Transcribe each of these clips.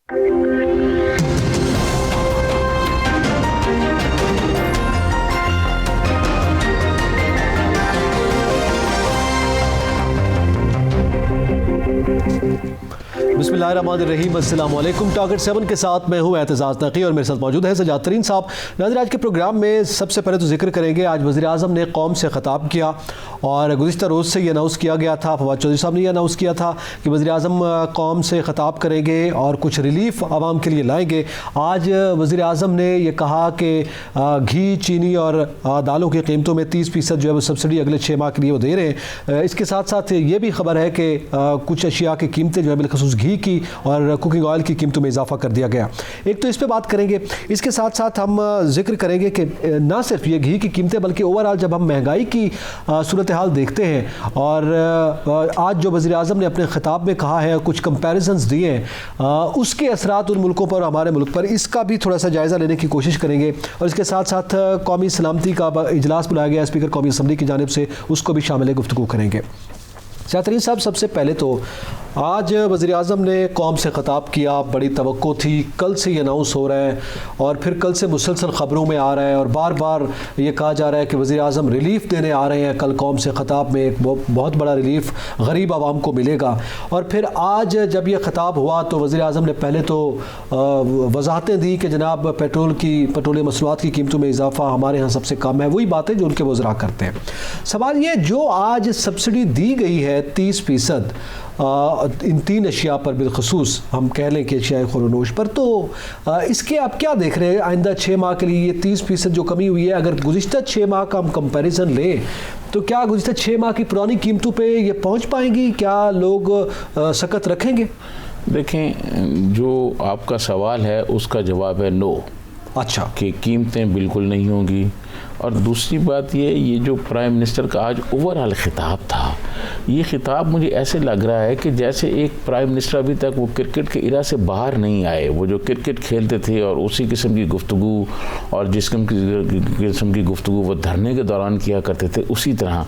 बिस्मिल्लाहिर्रहमानिर्रहीम, अस्सलाम वालेकुम। टारगेट 7 के साथ मैं हूँ एतजाज़ नक़ी और मेरे साथ मौजूद है सजाद तरीन साहब। नाज़रीन, आज के प्रोग्राम में सबसे पहले तो जिक्र करेंगे, आज वज़ीर-ए-आज़म ने कौम से ख़िताब किया और गुज़िश्ता रोज़ से ये अनाउंस किया गया था, फवाद चौधरी साहब ने यह अनाउंस किया था कि वज़ीर-ए-आज़म कौम से ख़िताब करेंगे और कुछ रिलीफ आवाम के लिए लाएंगे। आज वज़ीर-ए-आज़म ने यह कहा कि घी, चीनी और दालों की कीमतों में 30% जो है वो सब्सिडी अगले 6 माह के लिए वो दे रहे हैं। इसके साथ साथ ये भी खबर है कि कुछ अशिया की कीमतें जो है बिलखसूस घी की और कुकिंग ऑयल की कीमतों में इजाफा कर दिया गया। एक तो इस पे बात करेंगे, इसके साथ साथ हम जिक्र करेंगे कि ना सिर्फ ये घी की कीमतें बल्कि ओवरऑल जब हम महंगाई की सूरत हाल देखते हैं और आज जो वज़ीर-ए-आज़म ने अपने ख़िताब में कहा है, कुछ कंपैरिजन्स दिए हैं, उसके असरात उन मुल्कों पर, हमारे मुल्क पर, इसका भी थोड़ा सा जायज़ा लेने की कोशिश करेंगे। और इसके साथ साथ कौमी सलामती का इजलास बुलाया गया स्पीकर कौमी असम्बली की जानिब से, उसको भी शामिल गुफ्तगू करेंगे। सजाद साहब, सबसे पहले तो आज वज़ीर-ए-आज़म ने कौम से ख़िताब किया, बड़ी तवक्को थी, कल से ये अनाउंस हो रहा है और फिर कल से मुसलसल ख़बरों में आ रहा है और बार बार ये कहा जा रहा है कि वज़ीर-ए-आज़म रिलीफ़ देने आ रहे हैं। कल कौम से ख़िताब में एक बहुत बड़ा रिलीफ़ गरीब आवाम को मिलेगा और फिर आज जब ये ख़िताब हुआ तो वज़ीर-ए-आज़म ने पहले तो वज़ाहतें दी कि जनाब पेट्रोलियम मसनूआत की कीमतों में इजाफ़ा हमारे यहाँ सबसे कम है, वही बातें जो उनके वज़रा करते हैं। सवाल ये, जो आज सब्सिडी दी गई है 30% इन 3 अशिया पर, बिलखसूस हम कह लें कि अशिया खुरनोश पर, तो इसके आप क्या देख रहे हैं आइंदा 6 माह के लिए? ये 30% जो कमी हुई है, अगर गुज़िश्ता 6 माह का हम कंपैरिजन लें तो क्या गुज़िश्ता 6 माह की पुरानी कीमतों पे ये पहुंच पाएंगी? क्या लोग सकत रखेंगे? देखें, जो आपका सवाल है उसका जवाब है नो। अच्छा, कि कीमतें बिल्कुल नहीं होंगी। और दूसरी बात ये जो प्राइम मिनिस्टर का आज ओवरऑल ख़िताब था, ये ख़िताब मुझे ऐसे लग रहा है कि जैसे एक प्राइम मिनिस्टर अभी तक वो क्रिकेट के इरा से बाहर नहीं आए, वो जो क्रिकेट खेलते थे और उसी किस्म की गुफ्तगू और जिस किस्म की गुफ्तगू वो धरने के दौरान किया करते थे, उसी तरह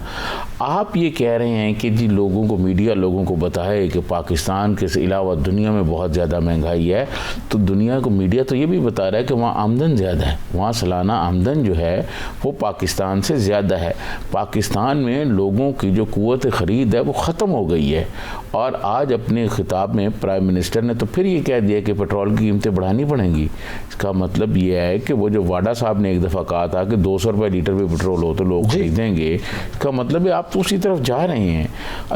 आप ये कह रहे हैं कि जी लोगों को, मीडिया लोगों को बताए कि पाकिस्तान के अलावा दुनिया में बहुत ज़्यादा महंगाई है, तो दुनिया को मीडिया तो ये भी बता रहा है कि वहाँ आमदन ज़्यादा है, वहाँ सालाना आमदन जो है वो पाकिस्तान से ज़्यादा है। पाकिस्तान में लोगों की जो क़ुव्वत ख़रीद है वो ख़त्म हो गई है। और आज अपने ख़िताब में प्राइम मिनिस्टर ने तो फिर ये कह दिया कि पेट्रोल की कीमतें बढ़ानी पड़ेंगी। इसका मतलब ये है कि वो जो वाडा साहब ने एक दफ़ा कहा था कि 200 रुपये लीटर पे पेट्रोल हो तो लोग खरीदेंगे, इसका मतलब है आप तो उसी तरफ जा रहे हैं।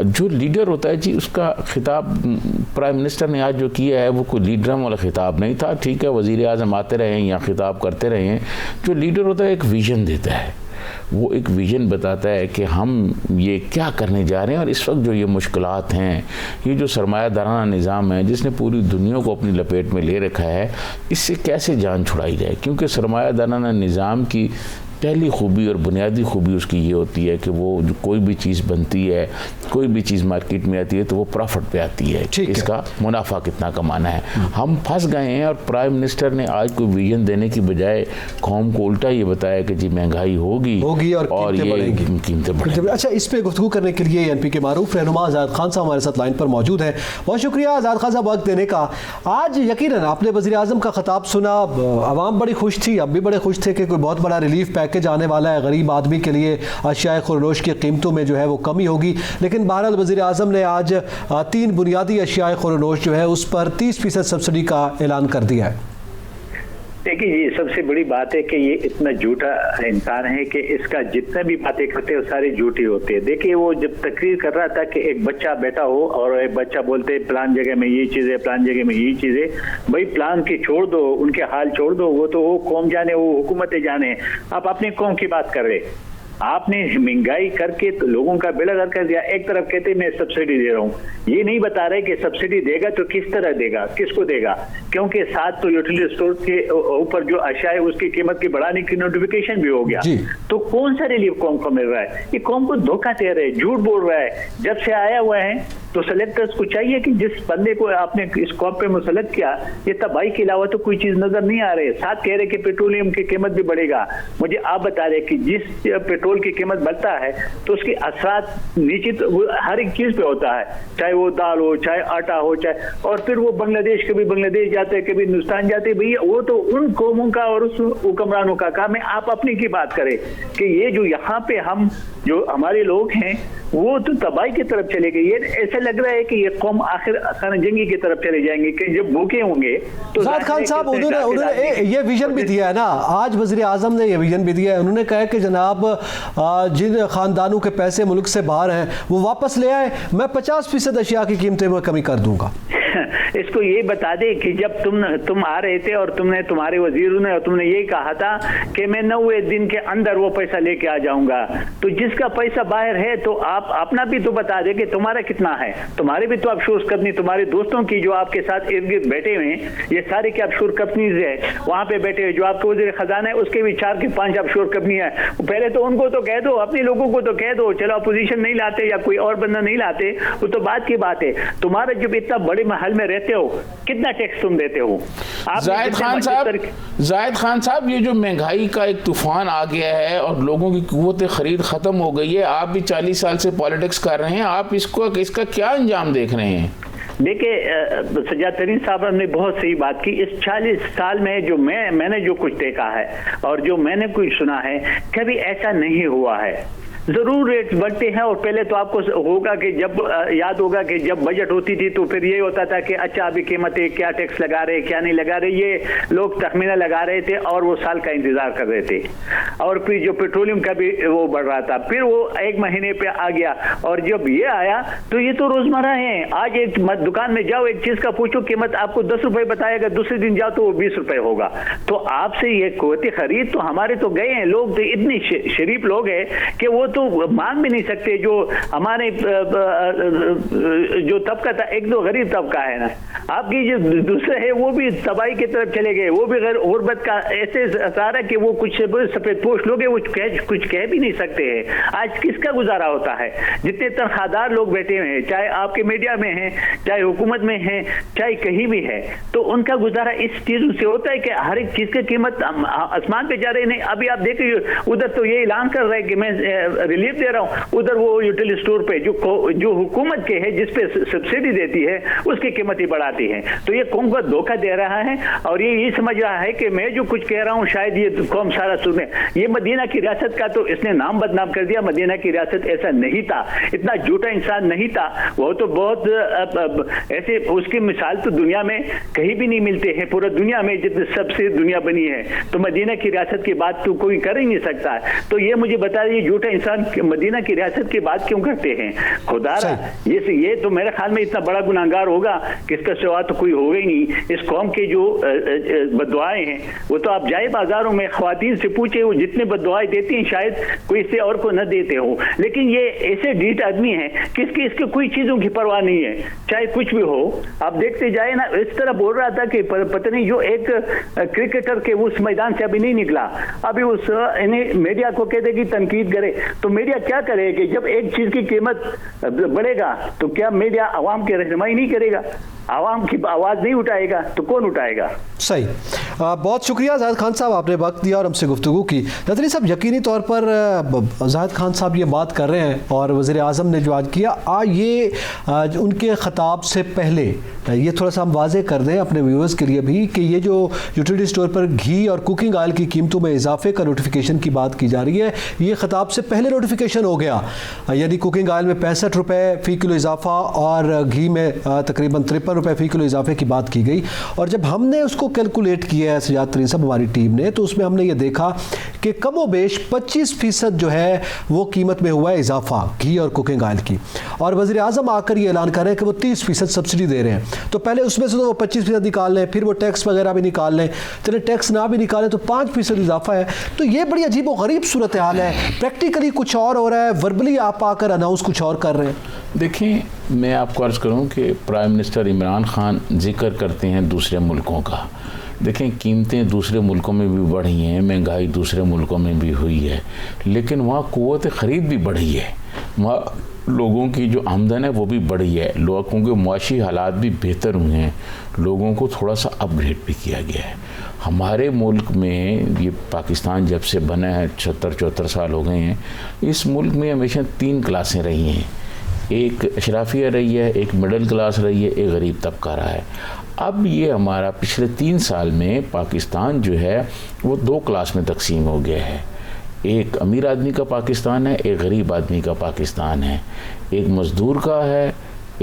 जो लीडर होता है जी, उसका ख़िताब प्राइम मिनिस्टर ने आज जो किया है वो कोई लीडरम वाला ख़िताब नहीं था। ठीक है, वज़ीर-ए-आज़म आते रहे हैं या ख़िताब करते रहे हैं, जो लीडर होता है एक विज़न देता है, वो एक विज़न बताता है कि हम ये क्या करने जा रहे हैं। और इस वक्त जो ये मुश्किलात हैं, ये जो सरमायादाराना निज़ाम है जिसने पूरी दुनिया को अपनी लपेट में ले रखा है, इससे कैसे जान छुड़ाई जाए? क्योंकि सरमायादाराना निज़ाम की पहली खूबी और बुनियादी खूबी उसकी ये होती है कि वो जो कोई भी चीज़ बनती है, कोई भी चीज़ मार्केट में आती है तो वो प्रॉफिट पे आती है, इसका मुनाफा कितना कमाना है। हम फंस गए हैं और प्राइम मिनिस्टर ने आज कोई विजन देने की बजाय कौम को उल्टा ये बताया कि जी महंगाई होगी और ये कीमतें बढ़ेंगी। अच्छा, इस पर गुफ्तगू करने के लिए एनपी के मारूफ रहनुमा आज़ाद खान साहब हमारे साथ लाइन पर मौजूद है। बहुत शुक्रिया आज़ाद खान साहब वक्त देने का। आज यकीनन आपने वज़ीर-ए-आज़म का ख़िताब सुना, आवाम बड़ी खुश थी, अब भी बड़े खुश थे कि कोई बहुत बड़ा रिलीफ पैकेज आने वाला है, गरीब आदमी के लिए अशिया खुरनोश की कीमतों में जो है वो कमी होगी। लेकिन बहरहाल वज़ीर-ए-आज़म ने आज 3 बुनियादी अशिया खुरनोश जो है उस पर 30% सब्सिडी का ऐलान कर दिया है। देखिए, ये सबसे बड़ी बात है कि ये इतना झूठा इंसान है कि इसका जितना भी बातें करते हैं वो सारी झूठी होती है। देखिए, वो जब तकरीर कर रहा था कि एक बच्चा बैठा हो और एक बच्चा बोलते प्लान जगह में ये चीज़ है, प्लान जगह में ये चीज़ है, भाई प्लान की छोड़ दो, उनके हाल छोड़ दो, वो तो वो कौम जाने, वो हुकूमतें जाने। आप अपनी कौम की बात कर रहे, आपने महंगाई करके तो लोगों का बेड़ा गर्क कर दिया। एक तरफ कहते मैं सब्सिडी दे रहा हूँ, ये नहीं बता रहे कि सब्सिडी देगा तो किस तरह देगा, किसको देगा, क्योंकि साथ तो यूटिलिटी स्टोर के ऊपर जो अशिया है उसकी कीमत की बढ़ाने की नोटिफिकेशन भी हो गया। तो कौन सा रिलीफ कौम को मिल रहा है? ये कौम को धोखा दे रहे, झूठ बोल रहा है। जब से आया हुआ है तो सेलेक्टर्स को चाहिए कि जिस बंदे को आपने इस कॉप पे मुसल्लत किया, ये तबाही के अलावा तो कोई चीज नजर नहीं आ रही है। साथ कह रहे कि पेट्रोलियम की कीमत भी बढ़ेगा। मुझे आप बता रहे कि जिस पेट्रोल की कीमत बढ़ता है तो उसके असरात नीचे तो हर एक चीज पे होता है, चाहे वो दाल हो, चाहे आटा हो, चाहे, और फिर वो बांग्लादेश, कभी बांग्लादेश जाते हैं, कभी हिंदुस्तान जाते हैं। भैया वो तो उन कौमों का और उस हुक्मरानों का काम है। आप अपनी की बात करें कि ये जो यहाँ पे हम जो हमारे लोग हैं वो तो तबाही की तरफ चले गए। ये ऐसा लग रहा है कि ये कौम आखिर खाना जंगी की तरफ चले जाएंगे कि जब भूखे होंगे तो। ज़ाहिद खान साहब, उन्होंने ये विजन भी दिया है ना, आज वज़ीर आज़म ने ये विजन भी दिया है। उन्होंने कहा कि जनाब जिन ख़ानदानों के पैसे मुल्क से बाहर हैं वो वापस ले आए, मैं 50% अशिया की कीमतें में कमी कर दूंगा। इसको ये बता दे कि जब तुम आ रहे थे और तुम्हारे वजीरों ने और तुमने ये कहा था कि मैं 90 दिन के अंदर वो पैसा लेके आ जाऊंगा, तो जिसका पैसा बाहर है तो आप अपना भी तो बता दे कि तुम्हारा कितना है। तुम्हारे भी तो अफसोस कंपनी, तुम्हारे दोस्तों की जो आपके साथ इर्द गिर्द बैठे हुए हैं, ये सारे के अफसोस कंपनीज है वहां पे बैठे हुए। जो आपके वजीर खजाना है उसके भी 4 के 5 अफसोस कंपनी है। पहले तो उनको तो कह दो, अपने लोगों को तो कह दो, चलो अपोजिशन नहीं लाते या कोई और बंदा नहीं लाते, वो तो बात की बात है। तुम्हारा जब इतना बड़े महल में रहते हो, कितना टैक्स तुम देते हो? जाहिद खान साहब, ये जो महंगाई का एक तूफान आ गया है और लोगों की कुव्वत खरीद खत्म हो गई है, आप भी 40 साल से पॉलिटिक्स कर रहे हैं, आप इसका क्या अंजाम देख रहे हैं? देखिए सजाद तरीन साहब ने बहुत सही बात की। इस 40 साल में जो मैंने जो कुछ देखा है और जो मैंने कुछ सुना है, कभी ऐसा नहीं हुआ है। जरूर रेट बढ़ते हैं, और पहले तो आपको होगा कि जब याद होगा कि जब बजट होती थी तो फिर ये होता था कि अच्छा अभी कीमतें क्या टैक्स लगा रहे क्या नहीं लगा रहे, ये लोग तखमीना लगा रहे थे और वो साल का इंतजार कर रहे थे। और फिर जो पेट्रोलियम का भी वो बढ़ रहा था, फिर वो 1 महीने पे आ गया, और जब ये आया तो ये तो रोजमर्रा है। आज एक दुकान में जाओ, एक चीज का पूछो, कीमत आपको 10 रुपए बताएगा, दूसरे दिन जाओ तो वो 20 रुपए होगा। तो आपसे ये कुव्वत खरीद तो हमारे तो गए हैं, लोग तो इतनी शरीफ लोग हैं कि वो तो मांग भी नहीं सकते। जो हमारे जो तबका था, एक दो गरीब तबका है ना, आपकी जो दूसरे है वो भी तबाही की तरफ चले गए, वो भी गुर्बत का ऐसे सारा कि वो कुछ सफेद पोश लोग हैं, वो कुछ कह भी नहीं सकते हैं। आज किसका गुजारा होता है? जितने तनख्वाहदार लोग बैठे हुए हैं, चाहे आपके मीडिया में हैं, चाहे हुकूमत में हैं, चाहे कहीं भी है, तो उनका गुजारा इस चीज से होता है कि हर एक चीज की कीमत आसमान पे जा रही। नहीं, अभी आप देखिए उधर तो ये ऐलान कर रहे हैं कि मैं रिलीफ दे रहा हूं, उधर वो यूटिलिटी स्टोर पे जो हुकूमत के है, जिस पे सब्सिडी देती है, उसकी कीमतें बढ़ाती है। तो ये कौम को धोखा दे रहा है और ये समझ रहा है कि मैं जो कुछ कह रहा हूं शायद ये कौम सारा सुने। ये मदीना की रियासत का तो इसने नाम बदनाम कर दिया। मदीना की रियासत ऐसा नहीं था, इतना झूठा इंसान नहीं था वो, तो बहुत ऐसे उसकी मिसाल तो दुनिया में कहीं भी नहीं मिलते हैं। पूरा दुनिया में जितने सबसे दुनिया बनी है, तो मदीना की रियासत की बात तो कोई कर ही नहीं सकता। तो ये मुझे बता दीजिए, झूठा इंसान मदीना की रियासत की बात क्यों करते हैं? खुदारा ये तो मेरे ख्याल में इतना बड़ा गुनाहगार होगा कि इसका सिवा तो कोई होगा ही नहीं। इस कौम के जो बददुआएं हैं, वो तो आप जाए बाजारों में ख्वातीन से पूछे, वो जितने बददुआएं देती हैं शायद कोई इससे और को न देते हो। लेकिन ये ऐसे ढीठ आदमी है कि इसके कोई चीजों की परवाह नहीं है, चाहे कुछ भी हो। आप देखते जाए ना, इस तरह बोल रहा था कि पता नहीं जो एक क्रिकेटर के उस मैदान से अभी नहीं निकला, अभी उस मीडिया को कहते कि तनकीद करे, तो मीडिया क्या करे कि जब एक चीज की कीमत बढ़ेगा तो क्या मीडिया आवाम की रहनुमाई नहीं करेगा? आवाम की आवाज़ नहीं उठाएगा तो कौन उठाएगा? सही। बहुत शुक्रिया जाहिद खान साहब, आपने वक्त दिया और हमसे गुफ्तगू की। नज़री साहब, यकीनी तौर पर जाहिद खान साहब ये बात कर रहे हैं और वज़ीर आज़म ने जो आज किया, ये उनके ख़िताब से पहले ये थोड़ा सा हम वाज़े कर दें अपने व्यूअर्स के लिए भी कि ये जो यूटिलिटी स्टोर पर घी और कुकिंग ऑयल की कीमतों में इजाफे का नोटिफिकेशन की बात की जा रही है, ये ख़िताब से पहले नोटिफिकेशन हो गया। यानी कुकिंग ऑयल में 65 रुपये फ़ी किलो इजाफा और घी में तकरीबन 53 रुपये फ़ी किलो इजाफे की बात की गई। और जब हमने उसको कैलकुलेट किया है सजाद तरीन साहब हमारी टीम ने, तो उसमें हमने ये देखा कि कम व बेश 25% जो है वो कीमत में हुआ है इजाफा घी और कुकिंग ऑयल की। और वज़ीर आज़म आकर ये ऐलान कर रहे हैं कि वो 30% सब्सिडी दे रहे हैं। तो पहले उसमें से तो वो 25% निकाल लें, फिर वो टैक्स वगैरह भी निकाल लें, चले टैक्स ना भी निकालें तो 5% इजाफा है। तो ये बड़ी अजीब व गरीब सूरत हाल है। प्रैक्टिकली कुछ और हो रहा है, वर्बली आप आकर अनाउंस कुछ और कर रहे हैं। देखिए, मैं आपको अर्ज़ करूं कि प्राइम मिनिस्टर इमरान खान जिक्र करते हैं दूसरे मुल्कों का। देखें, कीमतें दूसरे मुल्कों में भी बढ़ी हैं, महंगाई दूसरे मुल्कों में भी हुई है, लेकिन वहाँ कुव्वत ख़रीद भी बढ़ी है। लोगों की जो आमदन है वो भी बढ़ी है, लोगों के मुआशी हालात भी बेहतर हुए हैं, लोगों को थोड़ा सा अपग्रेड भी किया गया है। हमारे मुल्क में ये पाकिस्तान जब से बना है 74 साल हो गए हैं, इस मुल्क में हमेशा 3 क्लासें रही हैं, एक अशराफिया रही है, एक मिडिल क्लास रही है, एक गरीब तबका रहा है। अब ये हमारा पिछले 3 साल में पाकिस्तान जो है वो 2 क्लास में तकसीम हो गया है। एक अमीर आदमी का पाकिस्तान है, एक गरीब आदमी का पाकिस्तान है, एक मज़दूर का है,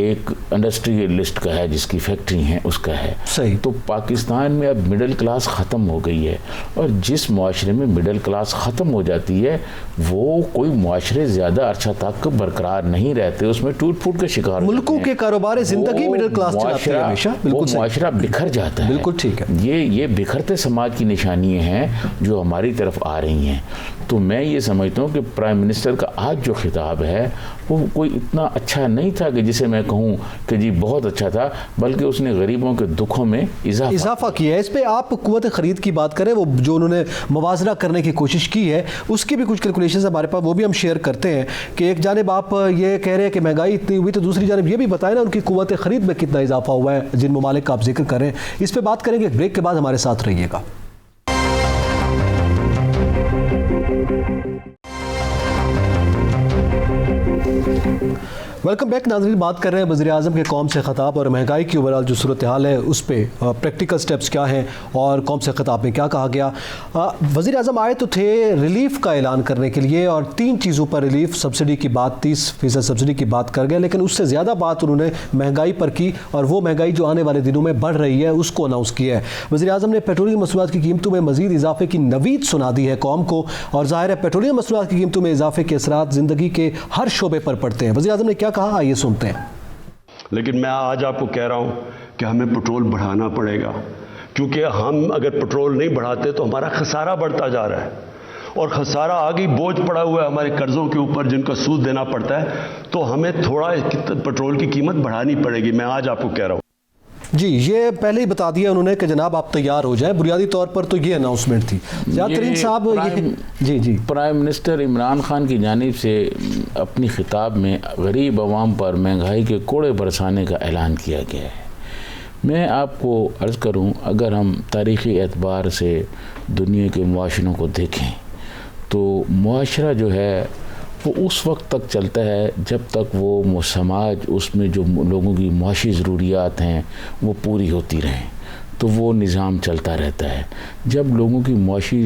एक इंडस्ट्रियलिस्ट का है जिसकी फैक्ट्री है उसका है। सही। तो पाकिस्तान में अब मिडिल क्लास ख़त्म हो गई है, और जिस मुआशरे में मिडिल क्लास ख़त्म हो जाती है वो कोई मुआशरे ज़्यादा अर्सा तक बरकरार नहीं रहते, उसमें टूट फूट के शिकार मुल्कों के कारोबार ज़िंदगी मिडिल क्लास चलाते हैं हमेशा। बिल्कुल सही। मुआशरा बिखर जाता है। बिल्कुल ठीक है। ये बिखरते समाज की निशानियाँ हैं जो हमारी तरफ आ रही हैं। तो मैं ये समझता हूँ कि प्राइम मिनिस्टर का आज जो खिताब है वो कोई इतना अच्छा नहीं था कि जिसे मैं कहूँ कि जी बहुत अच्छा था, बल्कि उसने गरीबों के दुखों में इजाफा किया है। इस पे आप कुव्वत खरीद की बात करें, वो जो उन्होंने मवाजना करने की कोशिश की है उसकी भी कुछ कैलकुलेशंस हमारे पास, वो भी हम शेयर करते हैं कि एक जानिब आप ये कह रहे हैं कि महंगाई इतनी हुई, तो दूसरी जानिब ये भी बताएं ना उनकी कुव्वत खरीद में कितना इजाफा हुआ है जिन ममालिक का आप जिक्र कर रहे हैं। इस पर बात करेंगे, ब्रेक के बाद हमारे साथ रहिएगा। वेलकम बैक नाज़रीन, बात कर रहे हैं वज़ीर आज़म के कौम से ख़िताब और महंगाई की ओवरऑल जो सूरत हाल है उस पर प्रैक्टिकल स्टेप्स क्या हैं और कौम से ख़िताब में क्या कहा गया। वज़ीर आज़म आए तो थे रिलीफ़ का ऐलान करने के लिए और 3 चीज़ों पर रिलीफ़, सब्सिडी की बात 30% सब्सिडी की बात कर गए, लेकिन उससे ज़्यादा बात उन्होंने महंगाई पर की और वो महंगाई जो आने वाले दिनों में बढ़ रही है उसको अनाउंस किया है। वज़ीर आज़म ने पेट्रोलियम मसनूआत की कीमतों में मज़ीद इजाफे की नवीद सुना दी है कौम को, और ज़ाहिर है पेट्रोलियम मसनूआत की कीमतों में इजाफे के असरात ज़िंदगी के हर शोबे पर पड़ते हैं। वज़ीर आज़म ने क्या कहा, आइए सुनते हैं। लेकिन मैं आज आपको कह रहा हूं कि हमें पेट्रोल बढ़ाना पड़ेगा, क्योंकि हम अगर पेट्रोल नहीं बढ़ाते तो हमारा खसारा बढ़ता जा रहा है, और खसारा आगे बोझ पड़ा हुआ है हमारे कर्ज़ों के ऊपर जिनका सूद देना पड़ता है, तो हमें थोड़ा पेट्रोल की कीमत बढ़ानी पड़ेगी। मैं आज आपको कह रहा हूं जी, ये पहले ही बता दिया उन्होंने कि जनाब आप तैयार हो जाएं, बुनियादी तौर पर तो ये अनाउंसमेंट थी। तरीन साहब, जी प्राइम मिनिस्टर इमरान खान की जानिब से अपनी खिताब में गरीब आवाम पर महंगाई के कोड़े बरसाने का ऐलान किया गया है। मैं आपको अर्ज़ करूं, अगर हम तारीख़ी एतबार से दुनिया के मुआशरों को देखें तो मुआशरा जो है वो उस वक्त तक चलता है जब तक वो समाज, उसमें जो लोगों की मुआशी ज़रूरियात हैं वो पूरी होती रहें, तो वो निज़ाम चलता रहता है। जब लोगों की मुआशी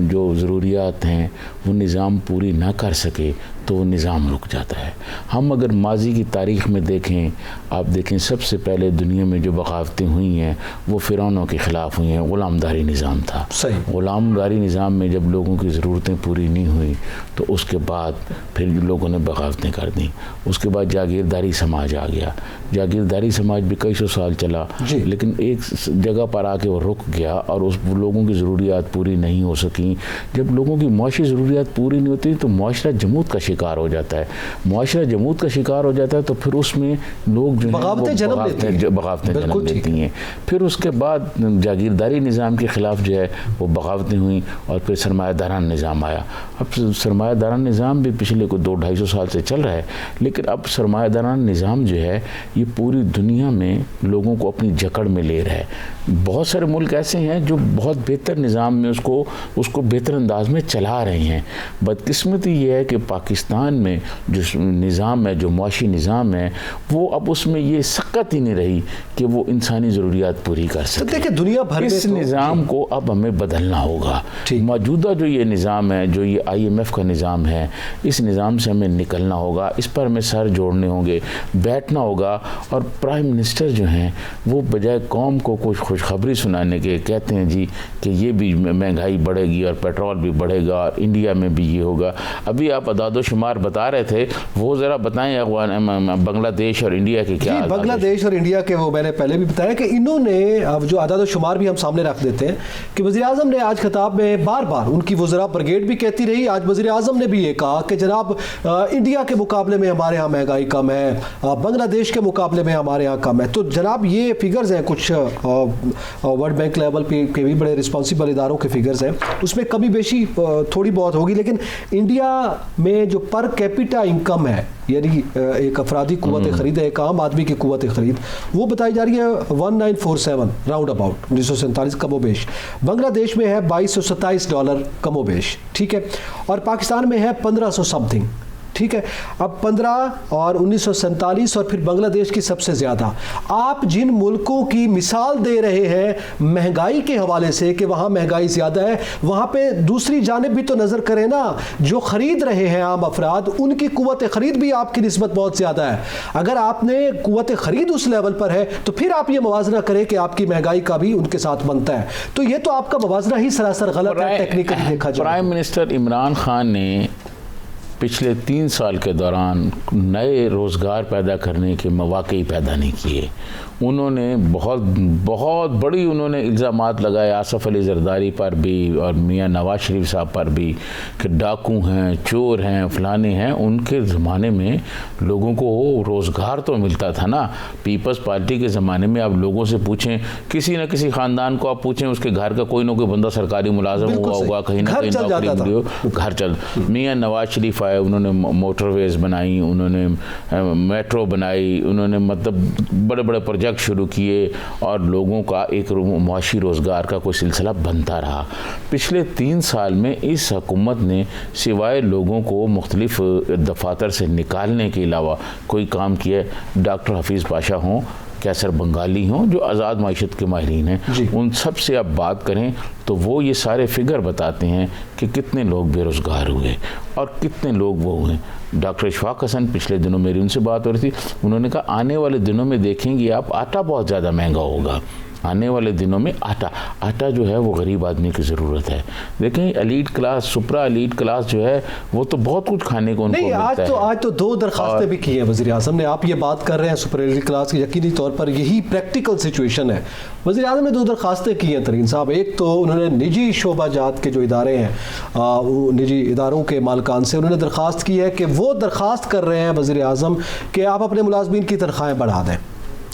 जो ज़रूरियात हैं वो निज़ाम पूरी ना कर सके तो वो निज़ाम रुक जाता है। हम अगर माजी की तारीख़ में देखें, आप देखें सबसे पहले दुनिया में जो बगावतें हुई हैं वो फ़िरौनों के ख़िलाफ़ हुई हैं, ग़ुलामदारी निज़ाम था। सही। ग़ुलामदारी निज़ाम में जब लोगों की ज़रूरतें पूरी नहीं हुई तो उसके बाद फिर लोगों ने बगावतें कर दी। उसके बाद जागीरदारी समाज आ गया। जागीरदारी समाज भी कई सौ साल चला, लेकिन एक जगह पर आके वो रुक गया और उस लोगों की ज़रूरियात पूरी नहीं हो सकी। जब लोगों की मुआशी ज़रूरियात पूरी नहीं होती तो मुआशरा जमूत का शिकार हो जाता है। मुआशरा जमूत का शिकार हो जाता है तो फिर उसमें लोग जो बगावतें जन्म लेती हैं। फिर उसके बाद जागीरदारी निज़ाम के ख़िलाफ़ जो है वो बगावतें हुई और फिर सरमायादाराना निज़ाम आया। अब सरमायादाराना निज़ाम भी पिछले को 200-250 साल से चल रहा है, लेकिन अब सरमायादाराना निज़ाम जो है ये पूरी दुनिया में लोगों को अपनी जकड़ में ले रहा है। बहुत सारे मुल्क ऐसे हैं जो बहुत बेहतर निज़ाम में उसको बेहतर अंदाज में चला रहे हैं। बदकिस्मती ये है कि पाकिस्तान में जो निज़ाम है, जो मुआशी निज़ाम है, वो अब उसमें ये सक्कत ही नहीं रही कि वो इंसानी ज़रूरियात पूरी कर सके। तो देखिए दुनिया भर में इस निज़ाम को अब हमें बदलना होगा। मौजूदा जो ये निज़ाम है, जो ये IMF का निज़ाम है, इस निज़ाम से हमें निकलना होगा। इस पर हमें सर जोड़ने होंगे, बैठना होगा। और प्राइम मिनिस्टर जो हैं वो बजाय कौम को कुछ खुशखबरी सुनाने के कहते हैं जी कि ये भी महंगाई बढ़ेगी और पेट्रोल भी बढ़ेगा और इंडिया में भी ये होगा। अभी आप अदादो शुमार बता रहे थे, वो ज़रा बताएं बांग्लादेश और इंडिया के क्या। बांग्लादेश और इंडिया के वो मैंने पहले भी बताया कि इन्होंने अब जो अदादो शुमार भी हम सामने रख देते हैं कि वज़ीर आज़म ने आज खिताब में बार बार उनकी वज़रा ब्रिगेड भी कहती रही, आज वज़ीर आज़म ने भी ये कहा कि जनाब इंडिया के मुकाबले में हमारे यहाँ महंगाई कम है, बांग्लादेश के मुकाबले में हमारे यहाँ कम है। तो जनाब ये फिगर्स हैं, कुछ वर्ल्ड बैंक लेवल पे के भी बड़े रिस्पॉन्सिबल इदारों के फिगर्स हैं, उसमें कमी बेशी थोड़ी बहुत होगी, लेकिन इंडिया में जो पर कैपिटा इनकम है, यानी एक अफरादी कुव्वत ख़रीद है, एक आम आदमी की कुव्वत ख़रीद, वो बताई जा रही है 1947 राउंड अबाउट 1947 कमोबेश। बांग्लादेश में है $2227 कमोबेश, ठीक है, और पाकिस्तान में है 1500 समथिंग, ठीक है। अब 15 और 1947 और फिर बांग्लादेश की सबसे ज़्यादा। आप जिन मुल्कों की मिसाल दे रहे हैं महंगाई के हवाले से कि वहाँ महंगाई ज़्यादा है, वहाँ पे दूसरी जानिब भी तो नज़र करें ना, जो ख़रीद रहे हैं आम अफराद, उनकी कुव्वत ख़रीद भी आपकी निस्बत बहुत ज़्यादा है। अगर आपने कुव्वत ख़रीद उस लेवल पर है तो फिर आप ये मवाजना करें कि आपकी महंगाई का भी उनके साथ बनता है, तो ये तो आपका मवाजना ही सरासर गलत है टेक्निकली देखा जाए। प्राइम मिनिस्टर इमरान खान ने पिछले 3 साल के दौरान नए रोज़गार पैदा करने के मौक़े ही पैदा नहीं किए। उन्होंने बहुत बड़ी उन्होंने इल्ज़ामात लगाए आसफ़ अली ज़रदारी पर भी और मियाँ नवाज शरीफ साहब पर भी कि डाकू हैं, चोर हैं, फलाने हैं। उनके ज़माने में लोगों को रोज़गार तो मिलता था ना। पीपल्स पार्टी के ज़माने में आप लोगों से पूछें, किसी न किसी ख़ानदान को आप पूछें, उसके घर का कोई ना कोई बंदा सरकारी मुलाज़म हुआ होगा, कहीं ना कहीं नौकरी मिली हो, घर चल। मियाँ नवाज शरीफ आए, उन्होंने मोटरवेज़ बनाई, उन्होंने मेट्रो बनाई, उन्होंने मतलब बड़े बड़े प्रोजेक्ट शुरू किए और लोगों का एक मुआशी रोज़गार का कोई सिलसिला बनता रहा। पिछले 3 साल में इस हुकूमत ने सिवाय लोगों को मुख्तलिफ दफातर से निकालने के अलावा कोई काम किया। डॉक्टर हफीज़ पाशा हों, कैसर बंगाली हों, जो आज़ाद माइशत के माहिरीन हैं, उन सब से आप बात करें तो वो ये सारे फिगर बताते हैं कि कितने लोग बेरोज़गार हुए और कितने लोग वो हुए। डॉक्टर इशफाक हसन, पिछले दिनों मेरी उनसे बात हो रही थी, उन्होंने कहा आने वाले दिनों में देखेंगे आप आटा बहुत ज़्यादा महंगा होगा। आने वाले दिनों में आटा जो है वो गरीब आदमी की ज़रूरत है। देखें एलीट क्लास, सुपरा एलीट क्लास जो है वो तो बहुत कुछ खाने को उनको मिलता है। आज तो 2 दरखास्तें भी की हैं वज़ीर आज़म ने। आप ये बात कर रहे हैं सुपर एलीट क्लास की, यकीनी तौर पर यही प्रैक्टिकल सिचुएशन है। वज़ीर आज़म ने 2 दरखास्तें की हैं तरीन साहब। एक तो उन्होंने निजी शोबाजात के जो इदारे हैं, निजी इदारों के मालकान से उन्होंने दरख्वास्त की है कि वो दरख्वास्त कर रहे हैं वज़ीर आज़म कि आप अपने मुलाजमीन की तनख्वाहें बढ़ा दें,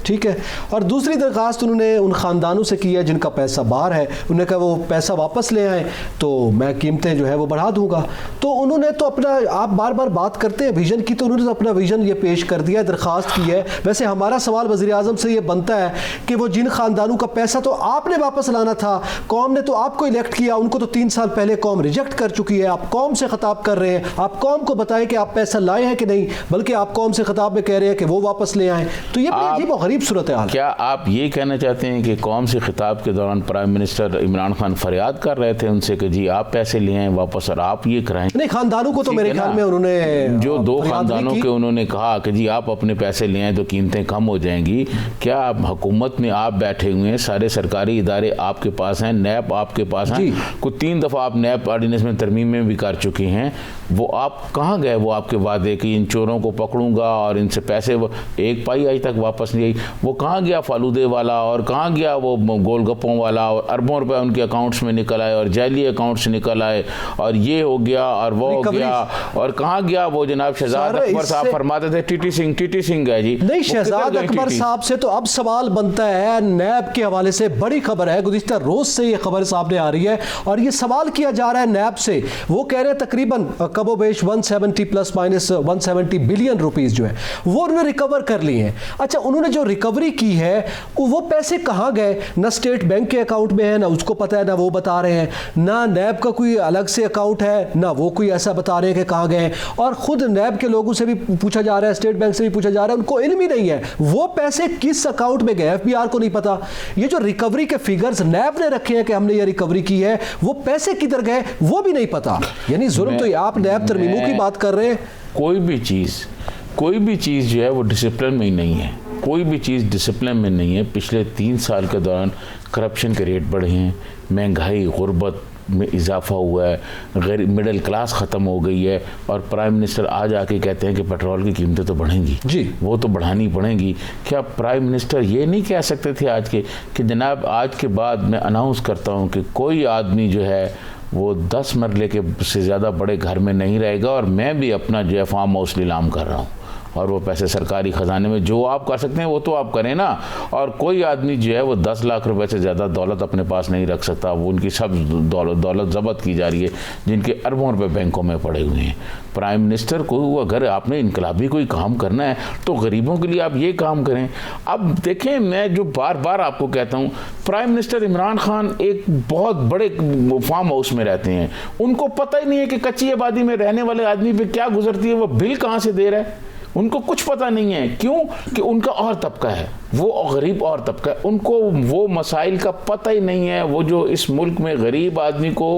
ठीक है। और दूसरी दरख्वास्त उन्होंने उन ख़ानदानों से की है जिनका पैसा बाहर है, उन्होंने कहा वो पैसा वापस ले आएँ तो मैं कीमतें जो है वो बढ़ा दूंगा। तो उन्होंने तो अपना, आप बार बार बात करते हैं विज़न की, तो उन्होंने तो अपना विज़न ये पेश कर दिया, दरख्वास्त की है। वैसे हमारा सवाल वज़ीर आज़म से ये बनता है कि वो जिन ख़ानदानों का पैसा तो आपने वापस लाना था, कौम ने तो आपको इलेक्ट किया, उनको तो 3 साल पहले कौम रिजेक्ट कर चुकी है। आप कौम से ख़िताब कर रहे हैं, आप कौम को बताएं कि आप पैसा लाए हैं कि नहीं, बल्कि आप कौम से ख़िताब में कह रहे हैं कि वो वापस ले आएँ। तो ये अजीब गरीब सूरत हाल। क्या आप ये कहना चाहते हैं कि कौम से खिताब के दौरान प्राइम मिनिस्टर इमरान खान फरियाद कर रहे थे उनसे कि जी आप पैसे ले आए वापस और आप ये कराएं? नहीं, खानदानों को तो मेरे ख्याल में उन्होंने जो 2 खानदानों के उन्होंने कहा कि जी आप अपने पैसे ले आए तो कीमतें कम हो जाएंगी। क्या हुकूमत में आप बैठे हुए हैं, सारे सरकारी इदारे आपके पास हैं, नैब आपके पास हैं, कुछ 3 दफ़ा आप नैब ऑर्डिनेंस में तरमीमें भी कर चुके हैं, वो आप कहाँ गए? वो आपके वादे कि इन चोरों को पकड़ूंगा और इनसे पैसे 1 पाई आज तक वापस नहीं आई, वो कहाँ गया फालूदे वाला और कहाँ गया वो गोलगप्पों वाला? और अरबों रुपए उनके अकाउंट्स में निकल आए और जाली अकाउंट से निकल आए और ये हो गया और वो हो गया। और कहाँ गया वो जनाब शहजाद अकबर साहब फरमाते थे टीटी सिंह है जी। नहीं, शहजाद अकबर साहब से तो अब सवाल बनता है, नैब के हवाले से बड़ी खबर है, गुज़िश्ता रोज से ये खबर सामने आ रही है और ये सवाल किया जा रहा है नैब से। वो कह रहे हैं तकरीबन कमोबेश 170 प्लस माइनस 170 बिलियन रुपीस जो है वो उन्होंने रिकवर कर लिए हैं। अच्छा, उन्होंने जो रिकवरी की है वो पैसे कहाँ गए? ना स्टेट बैंक के अकाउंट में है, ना उसको पता है, ना वो बता रहे हैं, ना नैब का कोई अलग से अकाउंट है, ना वो कोई ऐसा बता रहे हैं कि कहाँ गए। और खुद नैब के लोगों से भी पूछा जा रहा है, स्टेट बैंक से भी पूछा जा रहा है, उनको इल्म ही नहीं है वो पैसे किस अकाउंट में गए, FBR को नहीं पता। ये जो रिकवरी के फिगर्स नैब ने रखे हैं कि हमने ये रिकवरी की है, वो पैसे किधर गए वो भी नहीं पता। यानी जुल्म तो आप नैब तरमीमों की बात कर रहे हैं। कोई भी चीज़ जो है वो डिसिप्लिन में ही नहीं है, कोई भी चीज़ डिसिप्लिन में नहीं है। पिछले 3 साल के दौरान करप्शन के रेट बढ़े हैं, महंगाई गुर्बत में इजाफा हुआ है, गरीब मिडिल क्लास ख़त्म हो गई है और प्राइम मिनिस्टर आज आके कहते हैं कि पेट्रोल की कीमतें तो बढ़ेंगी जी, वो तो बढ़ानी पड़ेंगी। क्या प्राइम मिनिस्टर ये नहीं कह सकते थे आज के कि जनाब आज के बाद मैं अनाउंस करता हूँ कि कोई आदमी जो है वो 10 मरले के से ज़्यादा बड़े घर में नहीं रहेगा और मैं भी अपना जो है फार्म हाउस नीलाम कर रहा हूँ और वो पैसे सरकारी ख़जाने में, जो आप कर सकते हैं वो तो आप करें ना। और कोई आदमी जो है वो 10 लाख रुपए से ज़्यादा दौलत अपने पास नहीं रख सकता। वो उनकी सब दौलत ज़ब्त की जा रही है, जिनके अरबों रुपए बैंकों में पड़े हुए हैं। प्राइम मिनिस्टर को अगर आपने इनकलाबी कोई काम करना है तो गरीबों के लिए आप ये काम करें। अब देखें, मैं जो बार बार आपको कहता हूँ, प्राइम मिनिस्टर इमरान खान एक बहुत बड़े फार्म हाउस में रहते हैं, उनको पता ही नहीं है कि कच्ची आबादी में रहने वाले आदमी पे क्या गुजरती है, वो बिल कहाँ से दे रहा है, उनको कुछ पता नहीं है। क्यों? कि उनका और तबका है, वो गरीब और तबका है, उनको वो मसाइल का पता ही नहीं है। वो जो इस मुल्क में गरीब आदमी को,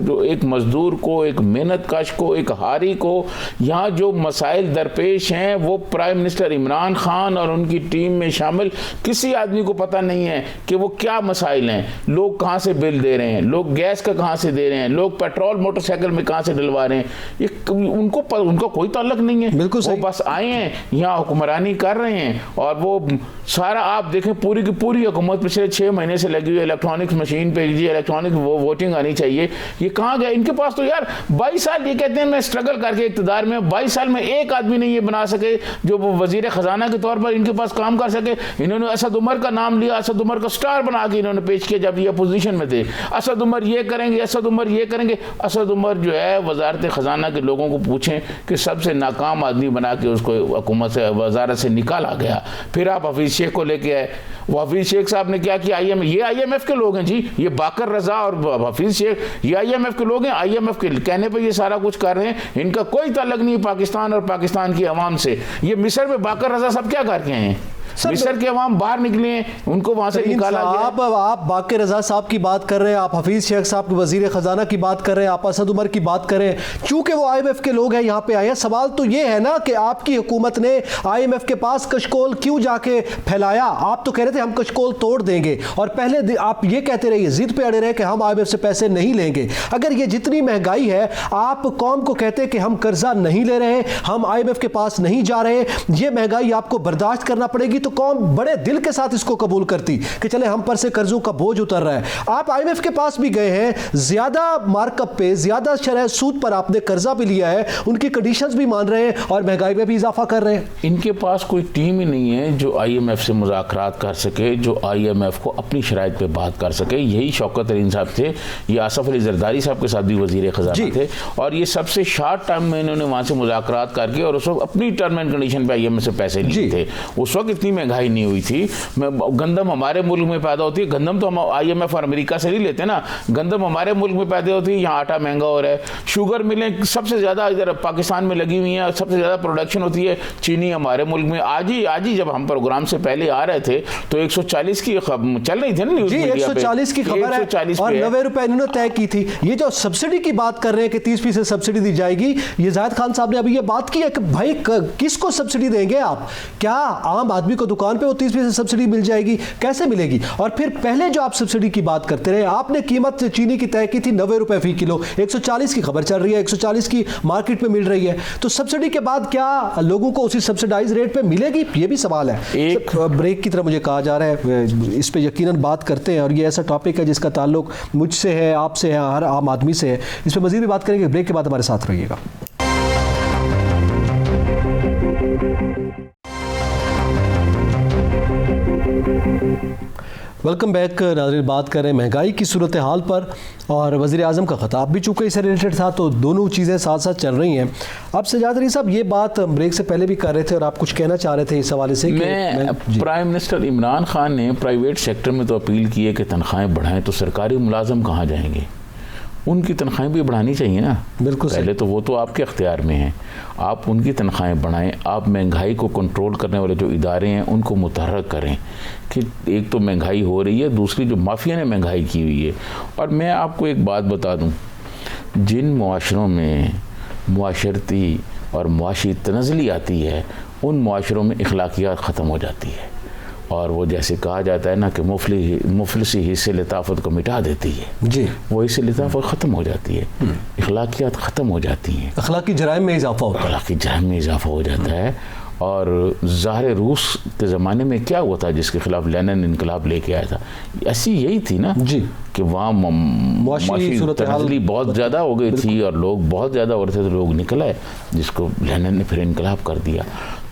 जो एक मजदूर को, एक मेहनत कश को, एक हारी को यहाँ जो मसाइल दरपेश हैं, वो प्राइम मिनिस्टर इमरान खान और उनकी टीम में शामिल किसी आदमी को पता नहीं है कि वो क्या मसाइल हैं। लोग कहाँ से बिल दे रहे हैं, लोग गैस का कहाँ से दे रहे हैं, लोग पेट्रोल मोटरसाइकिल में कहाँ से डलवा रहे हैं, ये उनका कोई ताल्लुक नहीं है। बिल्कुल वो बस आए हैं, यहाँ हुक्मरानी कर रहे हैं, और वो सारा आप देखें पूरी की पूरी हुकूमत पिछले 6 महीने से लगी हुई है इलेक्ट्रॉनिक्स मशीन पे, जी इलेक्ट्रॉनिक वोटिंग आनी चाहिए। ये कहाँ गया? इनके पास तो यार 22 साल, ये कहते हैं मैं स्ट्रगल करके इक़्तिदार में, 22 साल में एक आदमी नहीं ये बना सके जो वजीर ख़जाना के तौर पर इनके पास काम कर सके। इन्होंने असद उमर का नाम लिया, असद उमर का स्टार बना के इन्होंने पेश किया जब ये अपोजिशन में थे। असद उमर ये करेंगे, असद उमर ये करेंगे। असद उमर जो है वजारत ख़जाना के लोगों को पूछें कि सबसे नाकाम आदमी बना के उसको हुकूमत से, वजारत से निकाला गया। फिर आप हफीज़ शेख को लेके आए, वो हफीज़ शेख साहब ने क्या किया? ये IMF के लोग हैं जी, ये बाकर रजा और हफीज़ शेख ये IMF के लोग हैं। IMF के कहने पर ये सारा कुछ कर रहे हैं, इनका कोई ताल्लुक नहीं है पाकिस्तान और पाकिस्तान की अवाम से। ये मिस्र में बाकर रजा सब क्या करके हैं? मिस्र के अवाम बाहर निकले हैं, उनको वहां से निकाला गया। आप बाकर रजा साहब की बात कर रहे हैं, आप हफीज शेख साहब के वजीर खजाना की बात कर रहे हैं, आप असद उमर की बात कर रहे हैं। चूंकि वो IMF के लोग हैं, यहाँ पे आए हैं। सवाल तो ये है ना कि आपकी हुकूमत ने IMF के पास कशकोल क्यों जाके फैलाया? आप तो कह रहे थे हम कशकोल तोड़ देंगे, और पहले आप ये कहते रहिए, जिद पे अड़े रहे कि हम IMF से पैसे नहीं लेंगे। अगर ये जितनी महंगाई है, आप कौम को कहते हैं कि हम कर्जा नहीं ले रहे, हम IMF के पास नहीं जा रहे, ये महंगाई आपको बर्दाश्त करना पड़ेगी, तो कौम बड़े दिल के साथ इसको कबूल करती कि चले हम पर से कर्जों का बोझ उतर रहा है। आप IMF के पास भी गए हैं, ज्यादा मार्कअप पे, ज्यादा शरह सूद पर आपने कर्जा भी लिया है, उनकी कंडीशंस भी मान रहे हैं और महंगाई में भी इजाफा कर रहे हैं। इनके पास कोई टीम ही नहीं है जो IMF से मुज़ाकरात कर सके, जो IMF को अपनी शराइत पे बात कर सके। यही शौकत अली साहब थे, ये आसफ अली जरदारी साहब के साथ भी वजीर खजाना थे, और ये सबसे शॉर्ट टाइम में इन्होंने वहां से मुज़ाकरात करके और उस वक्त अपनी टर्म एंड कंडीशन पे IMF से पैसे लिए थे। उस वक्त इतनी महंगाई नहीं हुई थी। गंदम हमारे मुल्क में पैदा होती है, गंदम तो हम IMF और अमेरिका से नहीं लेते ना, गंदम हमारे मुल्क में पैदा होती है, यहाँ आटा महंगा हो रहा है। शुगर मिलें सबसे ज़्यादा इधर पाकिस्तान में लगी हुई हैं, सबसे ज़्यादा प्रोडक्शन होती है। चीनी हमारे मुल्क में आज ही जब हम प्रोग्राम से पहले आ रहे थे तो 140 की चल रही थी ना न्यूज़ मीडिया पे, 140 की खबर है, और 90 रुपए इन्होंने तय की थी। ये जो सब्सिडी की बात कर रहे हैं कि 30% सब्सिडी दी जाएगी, ये जाहिद खान साहब ने अभी ये बात की है कि भाई किसको सब्सिडी देंगे आप? क्या आम आदमी को दुकान पे वो 30% सब्सिडी मिल जाएगी? कैसे मिलेगी? और फिर पहले जो आप सब्सिडी की बात करते रहे, आपने कीमत चीनी की तय की थी 90 रुपए फी किलो, 140 की खबर चल रही है, 140 की मार्केट में मिल रही है। तो सब्सिडी के बाद क्या लोगों को उसी सब्सिडाइज रेट पे मिलेगी? ये भी सवाल है। एक ब्रेक की तरफ मुझे कहा जा रहा है, इस पे यकीनन बात करते हैं, और ये ऐसा टॉपिक है जिसका ताल्लुक मुझसे है, आपसे है, हर आम आदमी से है। इस पर मजीद भी बात करेंगे। ब्रेक के बाद हमारे साथ रहिएगा। वेलकम बैक नाज़रीन। बात कर रहे हैं महंगाई की सूरत हाल पर, और वज़ीर आज़म का ख़िताब भी चूँकि इससे रिलेटेड था, तो दोनों चीज़ें साथ साथ चल रही हैं। अब सजाद अली साहब ये बात ब्रेक से पहले भी कर रहे थे और आप कुछ कहना चाह रहे थे इस हवाले से। प्राइम मिनिस्टर इमरान खान ने प्राइवेट सेक्टर में तो अपील की है कि तनख्वाहें बढ़ाएं, तो सरकारी मुलाजिम कहाँ जाएंगे? उनकी तनख्वाहें भी बढ़ानी चाहिए ना। बिल्कुल, पहले तो वो तो आपके अख्तियार में है, आप उनकी तनख्वाहें बढ़ाएं। आप महंगाई को कंट्रोल करने वाले जो इदारे हैं उनको मुतहर्रिक करें कि एक तो महंगाई हो रही है, दूसरी जो माफिया ने महंगाई की हुई है। और मैं आपको एक बात बता दूं, जिन मुआशरों में मुआशरती और मुआशी तनज़ली आती है, उन मुआशरों में इखलाकियात ख़त्म हो जाती है, और वो जैसे कहा जाता है ना कि मुफलिसी हिस्से लताफ़त को मिटा देती है जी, वो हिस्से लताफ़त ख़त्म हो जाती है, इखलाकियात ख़त्म हो जाती हैं, अखलाकी जराइम में इजाफा होता है, अखलाकी जराइम में इजाफा हो जाता है। और ज़ाहिर रूस के ज़माने में क्या हुआ था जिसके खिलाफ लेनिन इनकलाब लेके आया था, ऐसी यही थी ना जी, कि वहाँ मुआशी तनज़ली बहुत ज़्यादा हो गई थी और लोग बहुत ज़्यादा हो रहे थे, तो लोग निकल आए, जिसको लेनिन ने फिर इनकलाब कर दिया।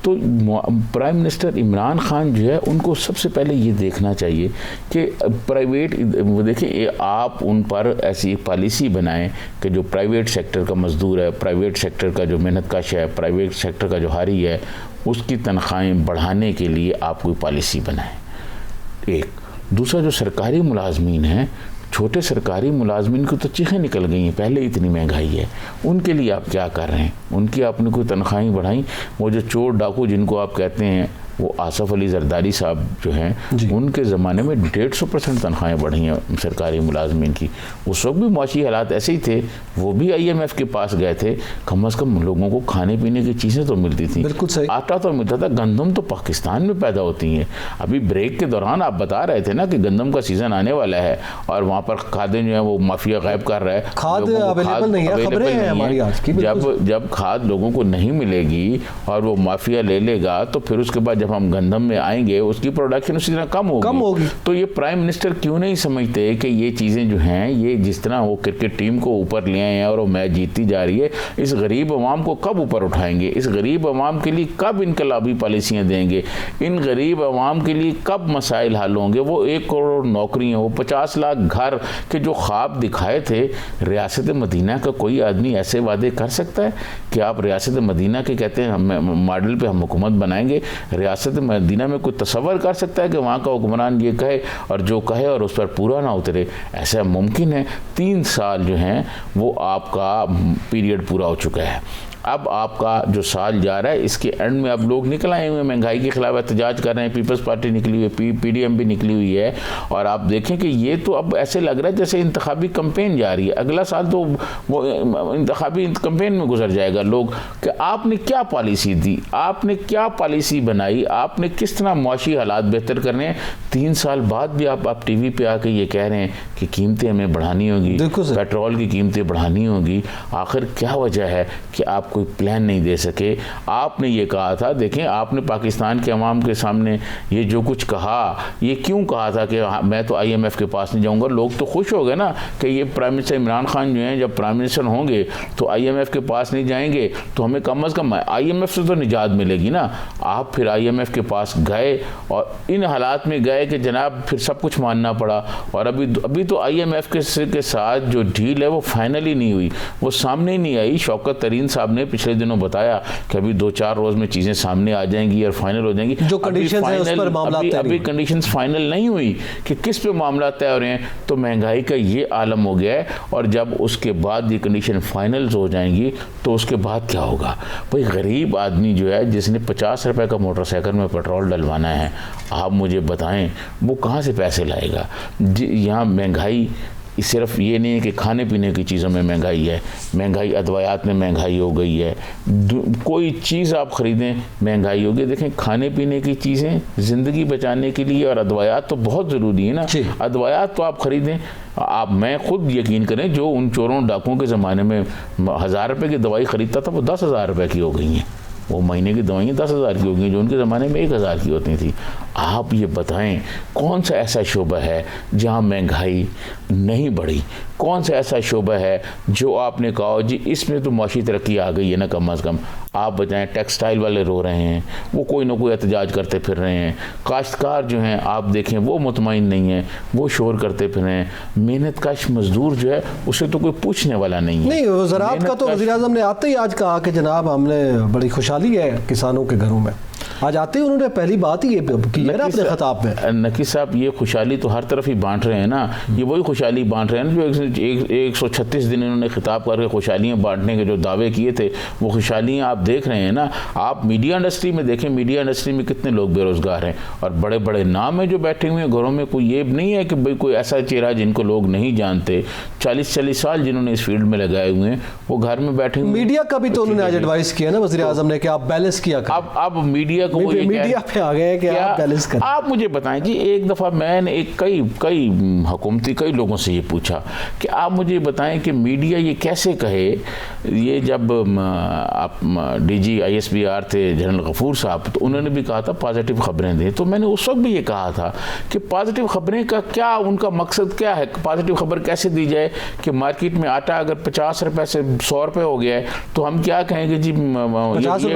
तो प्राइम मिनिस्टर इमरान खान जो है उनको सबसे पहले ये देखना चाहिए कि प्राइवेट, देखिए आप उन पर ऐसी एक पॉलिसी बनाएं कि जो प्राइवेट सेक्टर का मजदूर है, प्राइवेट सेक्टर का जो मेहनत कश है, प्राइवेट सेक्टर का जो हारी है, उसकी तनख्वाहें बढ़ाने के लिए आप कोई पॉलिसी बनाएं। एक दूसरा, जो सरकारी मुलाजमीन हैं, छोटे सरकारी मुलाजमीन की तो चीखें निकल गई हैं, पहले इतनी महंगाई है, उनके लिए आप क्या कर रहे हैं? उनकी आपने कोई तनख्वाहें बढ़ाई? वो जो चोर डाकू जिनको आप कहते हैं, वो आसफ़ अली जरदारी साहब जो हैं, उनके ज़माने में 150% तनख्वाहें बढ़ी हैं सरकारी मुलाजमीन की। उस वक्त भी माशी हालात ऐसे ही थे, वो भी IMF के पास गए थे, कम से कम लोगों को खाने पीने की चीज़ें तो मिलती थी, बिल्कुल सही, आटा तो मिलता था। गंदम तो पाकिस्तान में पैदा होती हैं। अभी ब्रेक के दौरान आप बता रहे थे ना कि गंदम का सीज़न आने वाला है और वहाँ पर खादें जो है वो माफिया गायब कर रहा है, खाद अवेलेबल नहीं है, खबरें हैं हमारी आज की। जब खाद लोगों को नहीं मिलेगी और वो माफिया ले लेगा, तो फिर उसके बाद जब हम गंदम में आएंगे, उसकी प्रोडक्शन उसी तरह कम होगी। तो ये प्राइम मिनिस्टर क्यों नहीं समझते कि ये चीज़ें जो हैं, ये जिस तरह वो क्रिकेट टीम को ऊपर ले आए हैं और वो मैच जीतती जा रही है, इस गरीब अवाम को कब ऊपर उठाएंगे? इस गरीब अवाम के लिए कब इनकलाबी पॉलिसियाँ देंगे? इन गरीब अवाम के लिए कब मसाइल हल होंगे? वो 1 करोड़ नौकरियाँ, वो 50 लाख घर के जो ख्वाब दिखाए थे, रियासत मदीना का कोई आदमी ऐसे वादे कर सकता है कि आप रियासत मदीना के कहते हैं मॉडल पे हम हुकूमत बनाएंगे? रियासत मदीना में कोई तसव्वुर कर सकता है कि वहाँ का हुक्मरान ये कहे और जो कहे और उस पर पूरा ना उतरे? ऐसा मुमकिन है? 3 साल जो हैं वो आपका पीरियड पूरा हो चुका है। अब आपका जो साल जा रहा है, इसके एंड में अब लोग निकल आए हुए महंगाई के खिलाफ एहतजाज कर रहे हैं, पीपल्स पार्टी निकली हुई है, PDM भी निकली हुई है, और आप देखें कि ये तो अब ऐसे लग रहा है जैसे इंतखाबी कैंपेन जा रही है। अगला साल तो वो इंतखाबी कैंपेन में गुजर जाएगा लोग कि आपने क्या पॉलिसी दी, आपने क्या पॉलिसी बनाई, आपने किस तरह मुआशी हालात बेहतर करने हैं। 3 साल बाद भी आप TV पे आके ये कह रहे हैं कि कीमतें हमें बढ़ानी होगी, पेट्रोल की कीमतें बढ़ानी होगी। आखिर क्या वजह है कि आप कोई प्लान नहीं दे सके? आपने ये कहा था, देखें आपने पाकिस्तान के अवाम के सामने ये जो कुछ कहा, ये क्यों कहा था कि मैं तो IMF के पास नहीं जाऊंगा? लोग तो खुश हो गए ना कि ये प्राइम मिनिस्टर इमरान खान जो हैं, जब प्राइम मिनिस्टर होंगे तो IMF के पास नहीं जाएंगे, तो हमें कम अज़ कम IMF से तो निजात मिलेगी ना। आप फिर IMF के पास गए और इन हालात में गए कि जनाब फिर सब कुछ मानना पड़ा, और अभी तो IMF के साथ जो डील है वो फाइनल ही नहीं हुई, वो सामने ही नहीं आई। शौकत तरीन साहब ने पिछले दिनों बताया कि अभी 2-4 रोज में चीजें सामने आ जाएंगी और फाइनल हो जाएंगी। जो कंडीशंस है उस पर मामला अभी कंडीशंस फाइनल नहीं हुई कि किस पे मामला तय हो रहे हैं, तो महंगाई का ये आलम हो गया है। और जब उसके बाद ये कंडीशन फाइनल हो जाएंगी तो उसके बाद क्या होगा? भाई गरीब आदमी जो है, जिसने 50 रुपए का मोटरसाइकिल में पेट्रोल डलवाना है, आप मुझे बताएं वो कहाँ से पैसे लाएगा? यहाँ महंगाई सिर्फ ये नहीं है कि खाने पीने की चीज़ों में महंगाई है, महंगाई अदवायात में महंगाई हो गई है, कोई चीज़ आप ख़रीदें महंगाई हो गई। देखें खाने पीने की चीज़ें ज़िंदगी बचाने के लिए, और अदवायात तो बहुत ज़रूरी है ना। अदवायात तो आप ख़रीदें, मैं ख़ुद यकीन करें, जो उन चोरों डाकुओं के ज़माने में 1000 रुपये की दवाई ख़रीदता था वो 10,000 रुपये की हो गई हैं। वो महीने की दवाइयाँ 10,000 की हो गई, जो उनके ज़माने में 1,000 की होती थी। आप ये बताएं कौन सा ऐसा शोबा है जहाँ महंगाई नहीं बढ़ी? कौन सा ऐसा शोबा है जो आपने कहा जी इसमें तो माशी तरक्की आ गई है ना? कम अज़ कम आप बताएं। टेक्सटाइल वाले रो रहे हैं, वो कोई ना कोई एहतजाज करते फिर रहे हैं। काश्तकार जो हैं आप देखें वो मुतमईन नहीं है, वो शोर करते फिर रहे हैं। मेहनत कश मजदूर जो है उसे तो कोई पूछने वाला नहीं है। नहीं, ज़राअत का तो वज़ीर आज़म ने आते ही आज कहा कि जनाब हमने बड़ी खुशहाली है किसानों के घरों में। आज आते ही उन्होंने पहली बात ही ये की है ना अपने खिताब में। नकी साहब ये खुशहाली तो हर तरफ ही बांट रहे हैं ना, ये वही खुशहाली बांट रहे हैं जो 136 दिन इन्होंने खिताब करके खुशहालियाँ बांटने के जो दावे किए थे वो खुशहालियाँ आप देख रहे हैं ना। आप मीडिया इंडस्ट्री में देखें, मीडिया इंडस्ट्री में कितने लोग बेरोज़गार हैं और बड़े बड़े नाम हैं जो बैठे हुए हैं घरों में। कोई ये नहीं है कि भाई कोई ऐसा चेहरा जिनको लोग नहीं जानते, 40 साल जिन्होंने इस फील्ड में लगाए हुए हैं वो घर में बैठे हुए। मीडिया का भी तो उन्होंने आज एडवाइस किया ना वज़ीर आज़म ने कि आप बैलेंस किया करें। अब मीडिया को वो ये मीडिया पे आ गए कि आप बैलेंस करें। आप मुझे बताएं जी, एक दफ़ा मैंने कई हुकूमती कई लोगों से ये पूछा कि आप मुझे बताएं कि मीडिया ये कैसे कहे, ये जब आप DG ISBR थे जनरल गफूर साहब, तो उन्होंने भी कहा था पॉजिटिव खबरें दें, तो मैंने उस वक्त भी ये कहा था कि पॉजिटिव खबरें का क्या, उनका मकसद क्या है, पॉजिटिव खबर कैसे दी जाए कि मार्केट में आटा अगर 50 रुपए से 100 रुपए हो गया है तो हम क्या कहेंगे जी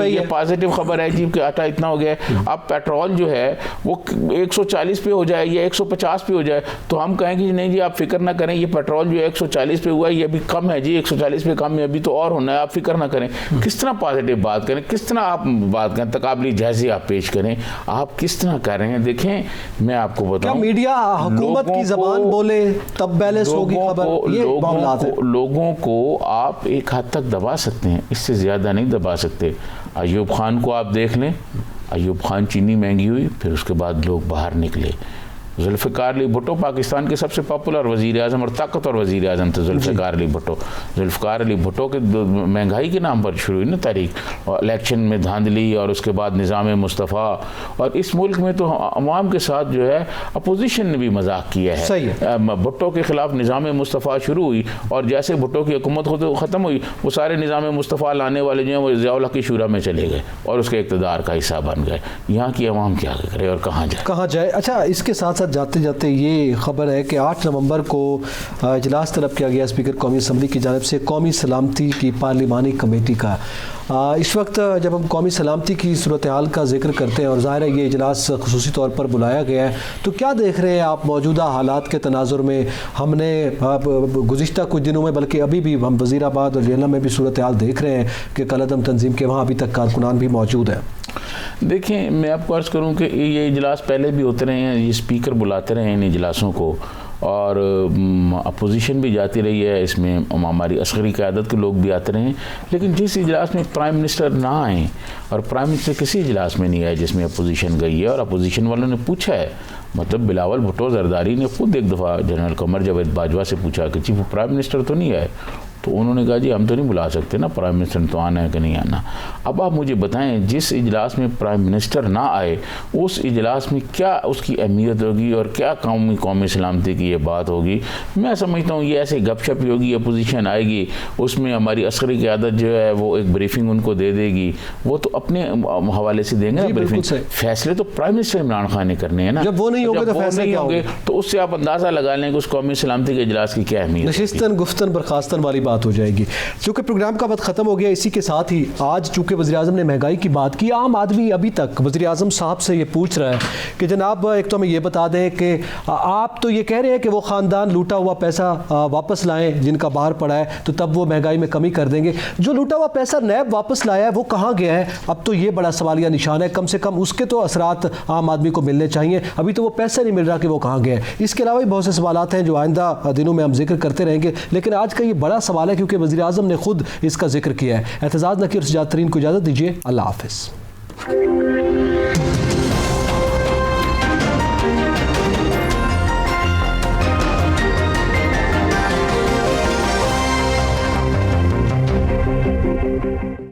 ये पॉजिटिव खबर है जी कि आटा इतना हो गया है। अब पेट्रोल जो है वो 140 पे हो जाए या 150 पे हो जाए तो हम कहेंगे जी नहीं जी आप फिक्र ना करें, ये पेट्रोल जो है 140 पे हुआ है, ये अभी कम है जी, 140 पे कम है, अभी तो और होना है, आप फिक्र ना करें। किस तरह पॉजिटिव बात करें, किस तरह आप बात करें, तकाबली जायज़े आप पेश करें, आप किस तरह कर रहे हैं। देखें मैं आपको बताऊं, मीडिया हुकूमत की ज़बान बोले तब बैलेंस होगी खबर। लोगों को आप एक हद तक दबा सकते हैं, इससे ज़्यादा नहीं दबा सकते। अयूब खान को आप देख लें, अयूब खान चीनी महंगी हुई, फिर उसके बाद लोग बाहर निकले। जुल्फ़िकार अली भुट्टो पाकिस्तान के सबसे पॉपुलर वज़ीर आज़म और ताकतवर वज़ीर आज़म थे जुल्फ़िकार अली भुट्टो। जुल्फ़िकार अली भुट्टो के महंगाई के नाम पर शुरू हुई ना तारीख, और इलेक्शन में धांधली और उसके बाद निज़ाम मुस्तफ़ा, और इस मुल्क में तो अवाम के साथ जो है अपोजिशन ने भी मजाक किया है। भुट्टो के ख़िलाफ़ निज़ाम मुस्तफ़ा शुरू हुई और जैसे भुट्टो की हुकूमत ख़त्म हुई वो सारे निज़ाम मुस्तफ़ा लाने वाले जो हैं वो ज़िया-उल हक़ की शूरा में चले गए और उसके इक़्तिदार का हिस्सा बन गए। यहाँ की अवाम क्या करे और कहाँ जाए। अच्छा, इसके साथ जाते जाते ये खबर है कि 8 नवंबर को इजलास तलब किया गया स्पीकर कौमी असम्बली की जानिब से कौमी सलामती की पार्लिमानी कमेटी का। इस वक्त जब हम कौमी सलामती की सूरत हाल का जिक्र करते हैं और ज़ाहिर है ये इजलास खुसूसी तौर पर बुलाया गया है, तो क्या देख रहे हैं आप मौजूदा हालात के तनाजुर में? हमने गुज़िश्ता कुछ दिनों में, बल्कि अभी भी हम वज़ीराबाद और जेला में भी सूरत हाल देख रहे हैं कि कलअदम तंजीम के वहाँ अभी तक कारकुनान भी मौजूद हैं। देखें मैं आपको अर्ज़ करूँ कि ये इजलास पहले भी होते रहे हैं, ये स्पीकर बुलाते रहे हैं इन इजलासों को और अपोजिशन भी जाती रही है, इसमें हमारी असगरी क़यादत के लोग भी आते रहे हैं, लेकिन जिस इजलास में प्राइम मिनिस्टर ना आए, और प्राइम मिनिस्टर किसी इजलास में नहीं आए जिसमें अपोजिशन गई है, और अपोजिशन वालों ने पूछा है, मतलब बिलावल भुट्टो ज़रदारी ने खुद एक दफ़ा जनरल कमर जावेद बाजवा से पूछा कि चीफ प्राइम मिनिस्टर तो नहीं आए, तो उन्होंने कहा जी हम तो नहीं बुला सकते ना, प्राइम मिनिस्टर तो आना है कि नहीं आना। अब आप मुझे बताएं जिस इजलास में प्राइम मिनिस्टर ना आए उस इजलास में क्या उसकी अहमियत होगी और क्या कौमी सलामती की ये बात होगी। मैं समझता हूँ ये ऐसे गपशप ही होगी, अपोजिशन आएगी, उसमें हमारी असगरी क़यादत जो है वो एक ब्रीफिंग उनको दे देगी, वो तो अपने हवाले से देंगे ना ब्रीफिंग, फैसले तो प्राइम मिनिस्टर इमरान खान ने करने हैं ना। जब वो नहीं होंगे तो फैसले क्या होंगे, तो उससे आप अंदाज़ा लगा लें कि उस कौमी सलामती के इजलास की क्या अहमियत। नशिस्तन गुफ्तन बर्खास्तन वाली बात हो जाएगी। चूँकि प्रोग्राम का वक्त ख़त्म हो गया, इसी के साथ ही आज चूँकि वज़ीर-ए-आज़म ने महंगाई की बात की, आम आदमी अभी तक वज़ीर-ए-आज़म साहब से ये पूछ रहा है कि जनाब एक तो हमें ये बता दें कि आप तो ये कह रहे हैं कि वो ख़ानदान लूटा हुआ पैसा वापस लाएं जिनका बाहर पड़ा है, तो तब वो महंगाई में कमी कर देंगे। जो लूटा हुआ पैसा नैब वापस लाया है वो कहाँ गया है? अब तो ये बड़ा सवालिया निशान है। कम से कम उसके तो असरात आम आदमी को मिलने चाहिए, अभी तो वो पैसा नहीं मिल रहा कि वो कहाँ गया है। इसके अलावा भी बहुत से सवालात हैं जो आइंदा दिनों में हम जिक्र करते रहेंगे, लेकिन आज का ये बड़ा सवाल है क्योंकि वज़ीर-ए-आज़म ने खुद इसका जिक्र किया है। एतजाज़ नकीर सजाद तरीन को इजाज़त दीजिए, अल्लाह हाफ़िज़।